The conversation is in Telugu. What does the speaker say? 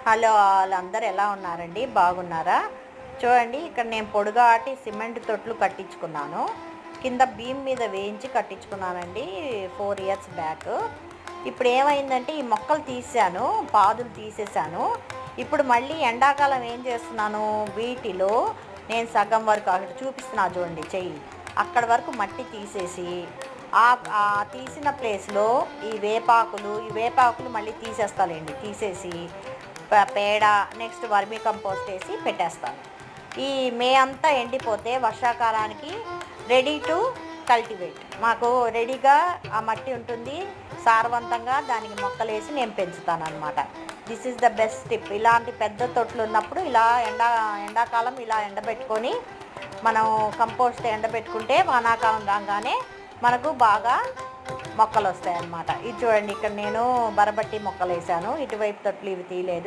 హలో వాళ్ళందరూ ఎలా ఉన్నారండి? బాగున్నారా? చూడండి, ఇక్కడ నేను పొడుగాటి సిమెంట్ తొట్లు కట్టించుకున్నాను. కింద బీమ్ మీద వేయించి కట్టించుకున్నానండి 4 ఇయర్స్ బ్యాక్. ఇప్పుడు ఏమైందంటే ఈ మొక్కలు తీసాను, పాదులు తీసేసాను. ఇప్పుడు మళ్ళీ ఎండాకాలం ఏం చేస్తున్నాను, వీటిలో నేను సగం వరకు అక్కడ చూపిస్తున్నా చూడండి చెయ్యి, అక్కడ వరకు మట్టి తీసేసి ఆ తీసిన ప్లేస్లో ఈ వేపాకులు మళ్ళీ తీసేస్తానండి. తీసేసి పేడ, నెక్స్ట్ వర్మీ కంపోస్ట్ వేసి పెట్టేస్తాను. ఈ మే అంతా ఎండిపోతే వర్షాకాలానికి రెడీ టు కల్టివేట్, మాకు రెడీగా ఆ మట్టి ఉంటుంది, సారవంతంగా దానికి మొక్కలు వేసి నేను పెంచుతాను అనమాట. This is the best tip. ఇలాంటి పెద్ద తొట్లు ఉన్నప్పుడు ఇలా ఎండాకాలం ఇలా ఎండబెట్టుకొని మనం కంపోస్ట్ ఎండబెట్టుకుంటే వానాకాలం రాగానే మనకు బాగా మొక్కలు వస్తాయి అన్నమాట. ఇది చూడండి, ఇక్కడ నేను బరబట్టి మొక్కలు వేసాను. ఇటువైపు తొట్లు ఇవి తీయలేదు.